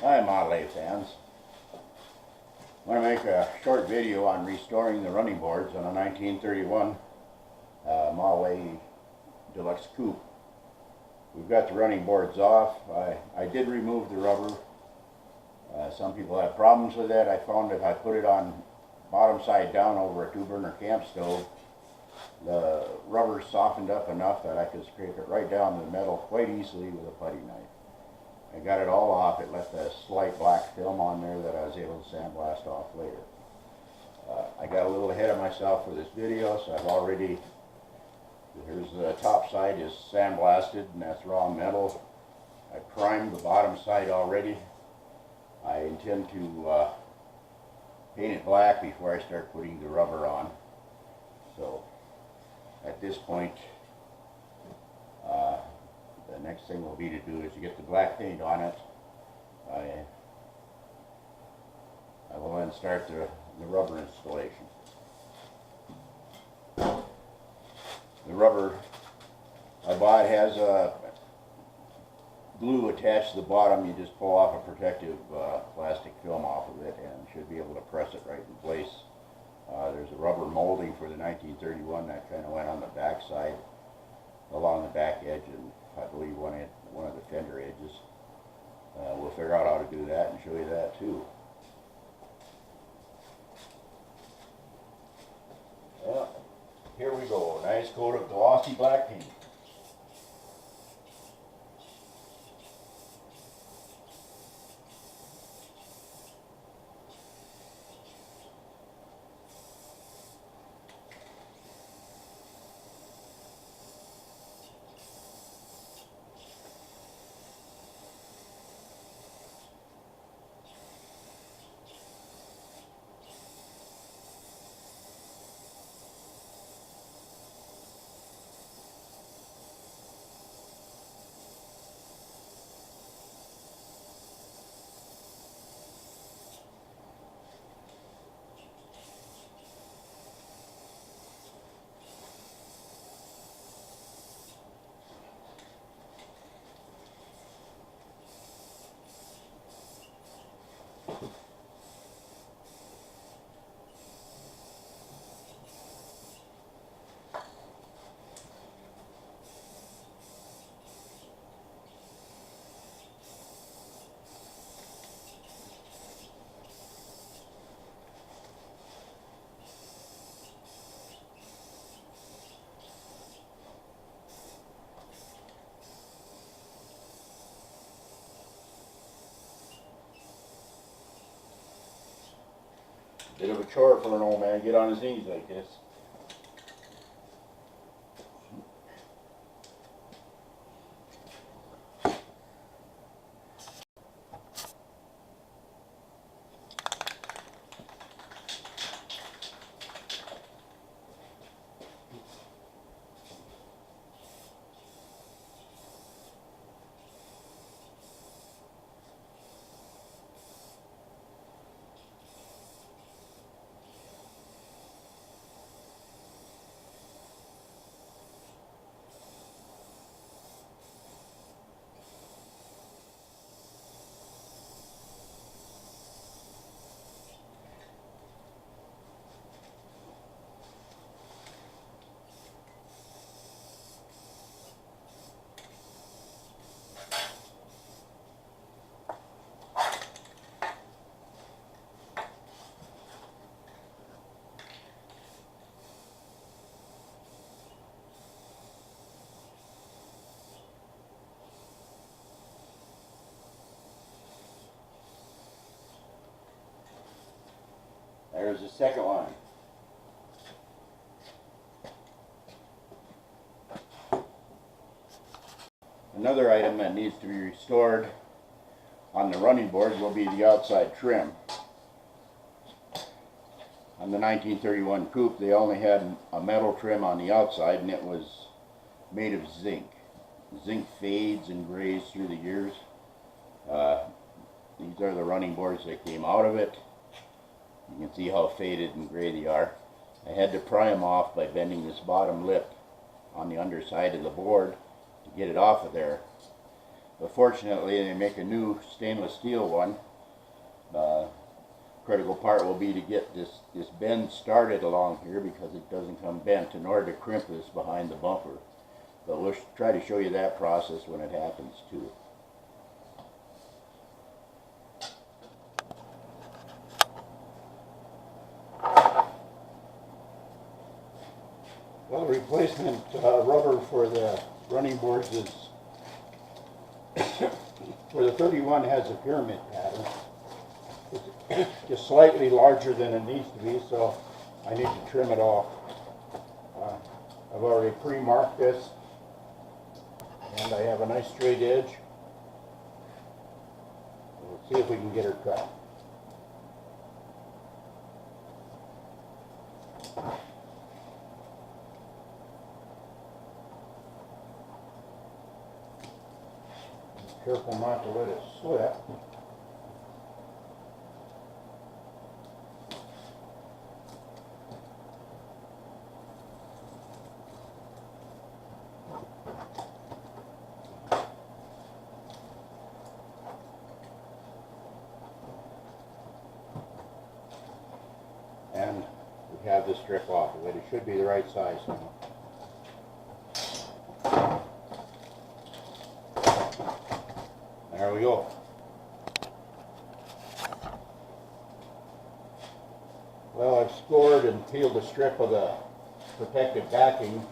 Hi Model A fans. I want to make a short video on restoring the running boards on a 1931 Model A Deluxe Coupe. We've got the running boards off. I did remove the rubber. Some people have problems with that. I found if I put it on bottom side down over a 2-burner camp stove, the rubber softened up enough that I could scrape it right down the metal quite easily with a putty knife. I got it all off. It left a slight black film on there that I was able to sandblast off later. I got a little ahead of myself for this video, so I've already, here's the top side is sandblasted and that's raw metal. I primed the bottom side already. I intend to paint it black before I start putting the rubber on. So at this point, the next thing will be to do is to get the black paint on it. I will then start the rubber installation. The rubber I bought has a glue attached to the bottom. You just pull off a protective plastic film off of it and should be able to press it right in place. There's a rubber molding for the 1931 that kind of went on the back side along the back edge, and I believe one of the fender edges. We'll figure out how to do that and show you that too. Well, here we go. Nice coat of glossy black paint. Bit of a chore for an old man to get on his knees like this. There's the second one. Another item that needs to be restored on the running boards will be the outside trim. On the 1931 Coupe, they only had a metal trim on the outside, and it was made of zinc. Zinc fades and grays through the years. These are the running boards that came out of it. You can see how faded and gray they are. I had to pry them off by bending this bottom lip on the underside of the board to get it off of there. But fortunately, they make a new stainless steel one. Critical part will be to get this bend started along here, because it doesn't come bent, in order to crimp this behind the bumper. But we'll try to show you that process when it happens too. Well, the replacement rubber for the running boards is for the 31 has a pyramid pattern. It's just slightly larger than it needs to be, so I need to trim it off. I've already pre-marked this, and I have a nice straight edge. We'll see if we can get her cut. Careful not to let it slip. And we have the strip off of it. It should be the right size now. There we go. Well, I've scored and peeled a strip of the protective backing.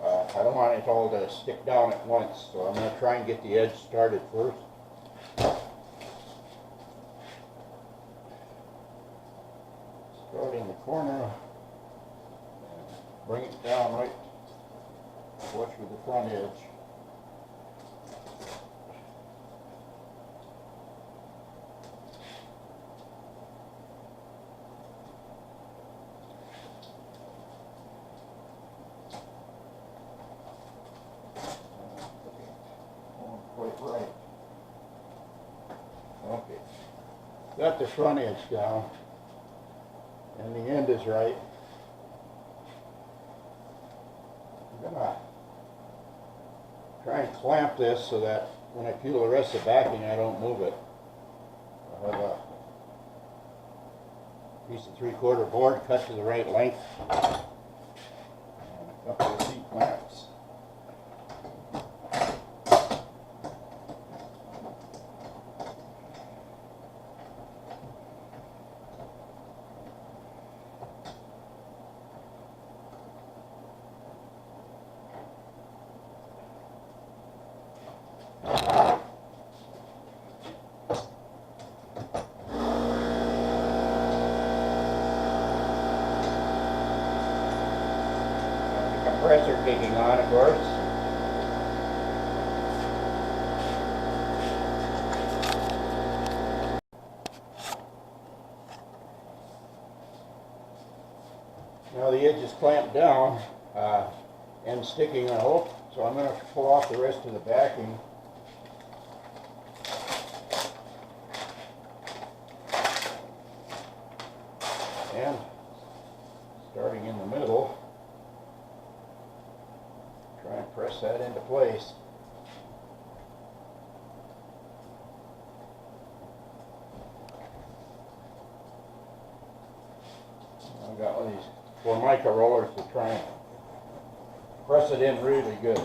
I don't want it all to stick down at once, so I'm going to try and get the edge started first. Start in the corner, bring it down right flush with the front edge. Right. Okay. Got the front edge down, and the end is right. I'm gonna try and clamp this so that when I peel the rest of the backing, I don't move it. I have a piece of 3/4 board cut to the right length, and a couple of seat clamps. Compressor kicking on, of course. Now the edge is clamped down and sticking, I hope, so I'm going to pull off the rest of the backing. And starting in the middle, try and press that into place. I've got one of these Formica rollers to try and press it in really good.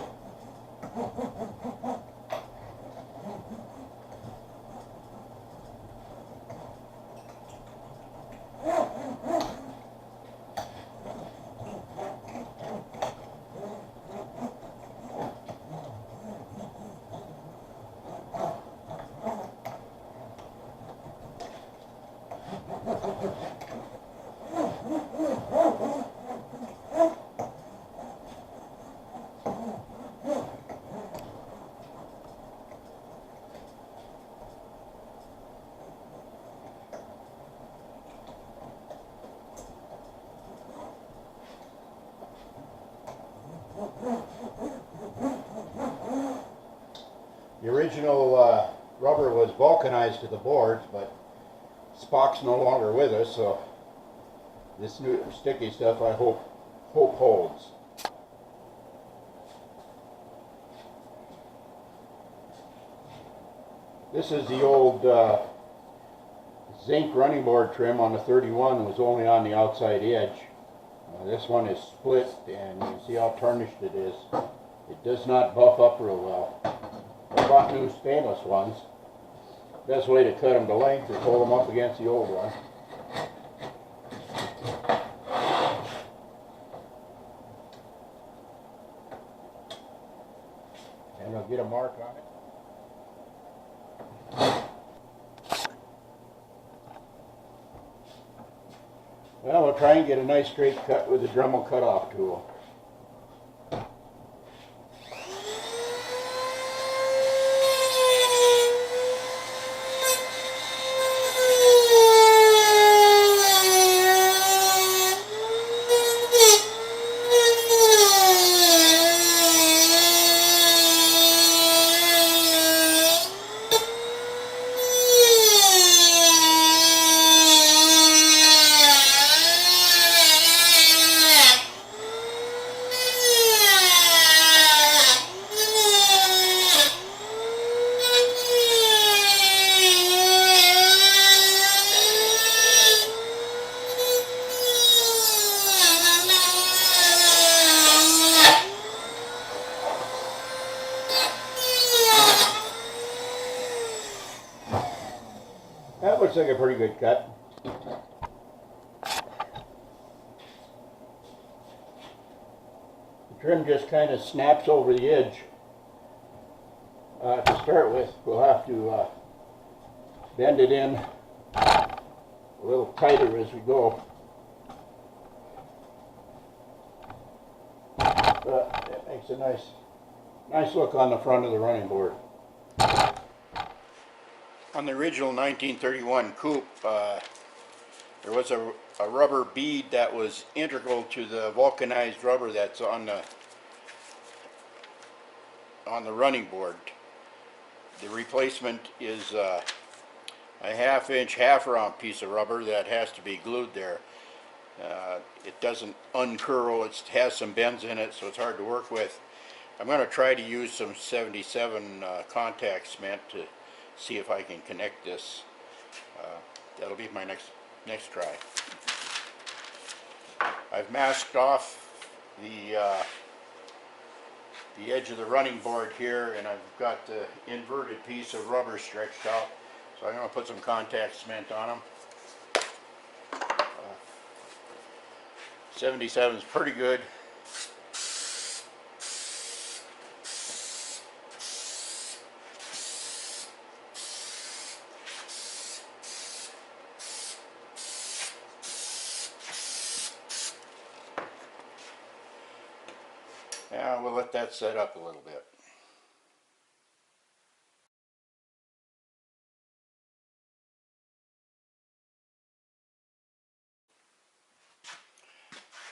The original rubber was vulcanized to the boards, but Spock's no longer with us, so this new sticky stuff I hope holds. This is the old zinc running board trim on the 31. It was only on the outside edge. This one is split, and you can see how tarnished it is. It does not buff up real well. I bought new stainless ones. Best way to cut them to length is hold them up against the old one. And I'll get a mark on it. Well, we'll try and get a nice straight cut with the Dremel cutoff tool. That looks like a pretty good cut. The trim just kind of snaps over the edge. To start with, we'll have to bend it in a little tighter as we go. But it makes a nice look on the front of the running board. On the original 1931 coupe, there was a rubber bead that was integral to the vulcanized rubber that's on the running board. The replacement is a half-inch, half-round piece of rubber that has to be glued there. It doesn't uncurl, it has some bends in it, so it's hard to work with. I'm going to try to use some 77 contact cement to see if I can connect this. That'll be my next try. I've masked off the edge of the running board here, and I've got the inverted piece of rubber stretched out, so I'm going to put some contact cement on them. 77 is pretty good. Yeah, we'll let that set up a little bit.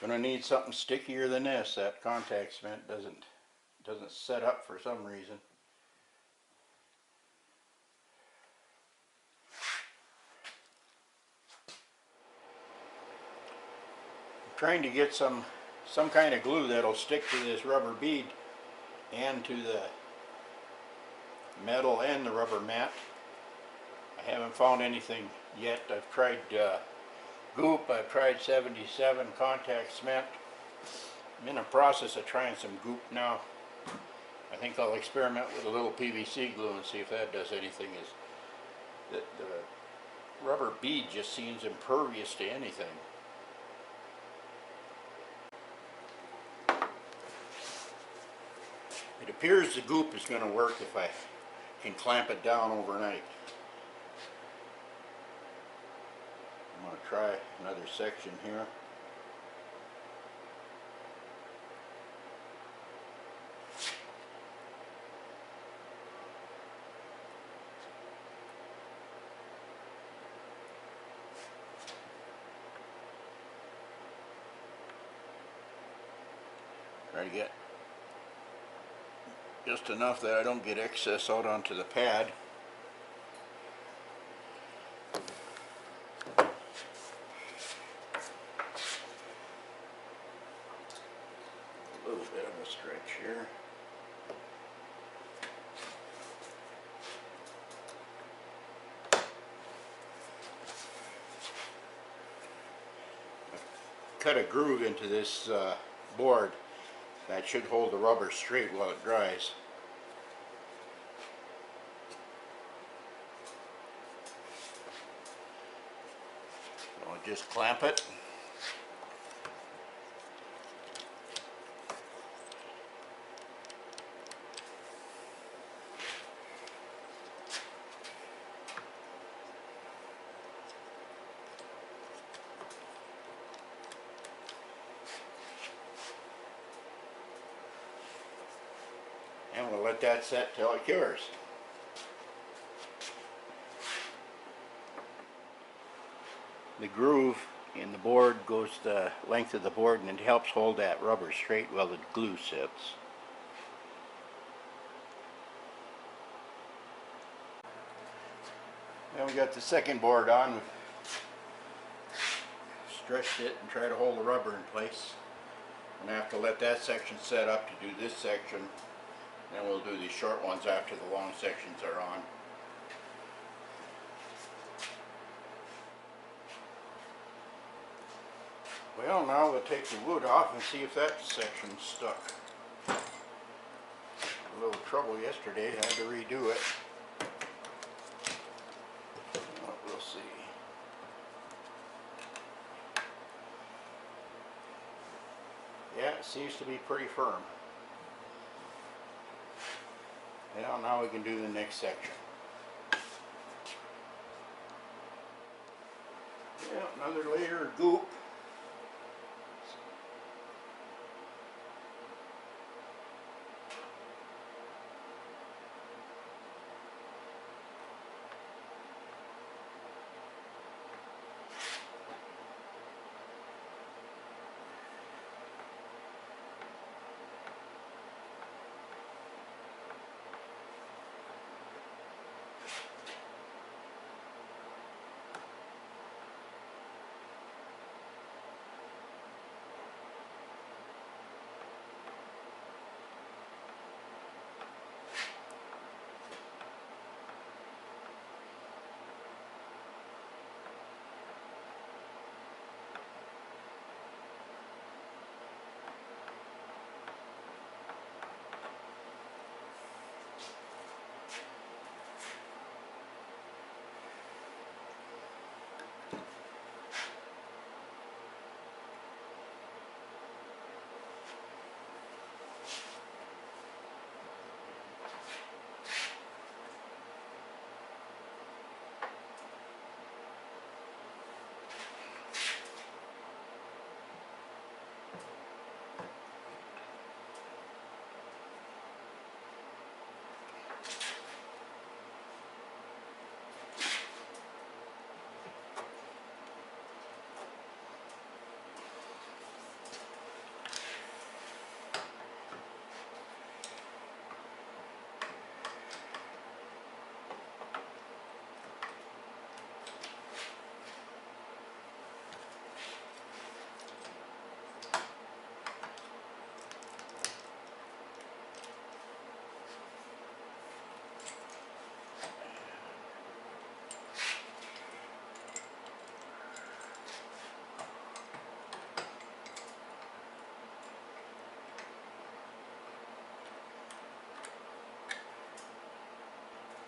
Gonna need something stickier than this. That contact cement doesn't set up for some reason. I'm trying to get some kind of glue that'll stick to this rubber bead and to the metal and the rubber mat. I haven't found anything yet. I've tried goop, I've tried 77 contact cement. I'm in the process of trying some goop now. I think I'll experiment with a little PVC glue and see if that does anything. The rubber bead just seems impervious to anything. It appears the goop is going to work if I can clamp it down overnight. I'm going to try another section here. Try to get just enough that I don't get excess out onto the pad. A little bit of a stretch here. cut a groove into this board that should hold the rubber straight while it dries. So I'll just clamp it. And we'll let that set till it cures. The groove in the board goes the length of the board, and it helps hold that rubber straight while the glue sits. Then we got the second board on. We've stretched it and try to hold the rubber in place. And I have to let that section set up to do this section. Then we'll do these short ones after the long sections are on. Well, now we'll take the wood off and see if that section's stuck. A little trouble yesterday, I had to redo it. Well, we'll see. Yeah, it seems to be pretty firm. Well, now we can do the next section. Yeah, another layer of goop.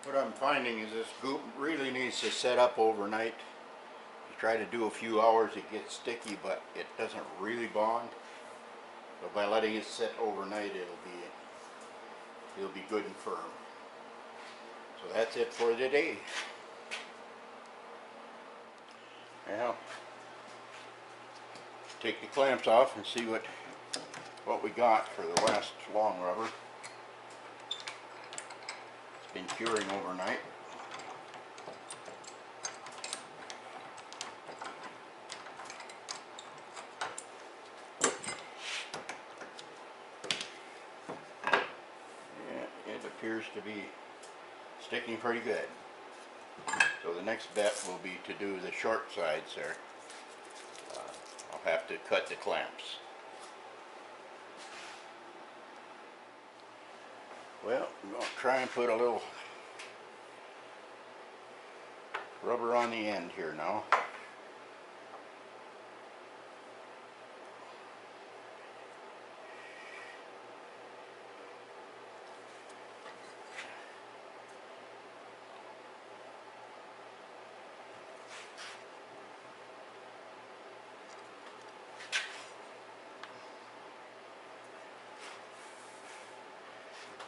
What I'm finding is this goop really needs to set up overnight. You try to do a few hours, it gets sticky, but it doesn't really bond. But by letting it sit overnight, it'll be good and firm. So that's it for today. Now, take the clamps off and see what we got for the last long rubber. Been curing overnight. Yeah, it appears to be sticking pretty good. So the next bet will be to do the short sides there. I'll have to cut the clamps. Well, I'm going to try and put a little rubber on the end here now.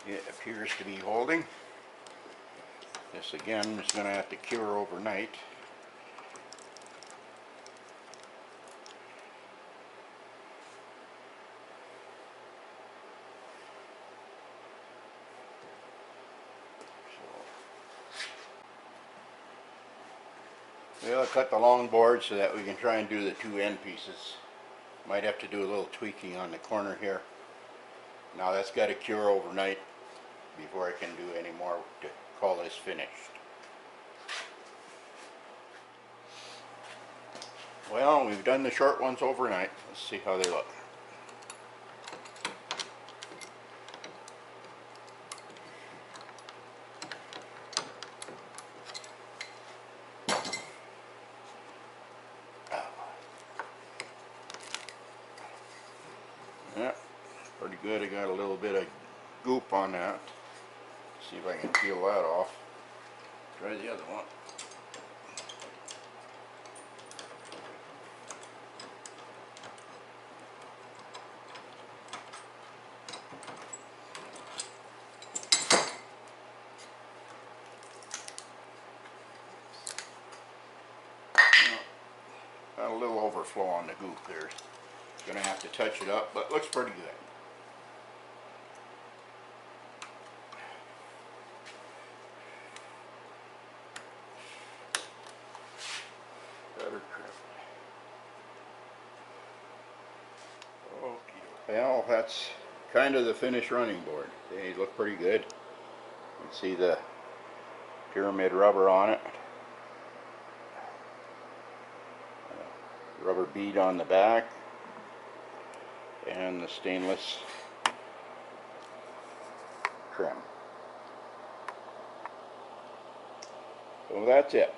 it appears to be holding. This again is going to have to cure overnight. We'll cut the long board so that we can try and do the two end pieces. Might have to do a little tweaking on the corner here. Now that's got to cure overnight before I can do any more to call this finished. Well, we've done the short ones overnight. Let's see how they look. Yeah, pretty good. I got a little bit of goop on that. See if I can peel that off. Try the other one. Got a little overflow on the goop there. Gonna have to touch it up, but looks pretty good. Better trim. Okay. Well, that's kind of the finished running board. They look pretty good. You can see the pyramid rubber on it. Rubber bead on the back. And the stainless trim. So that's it.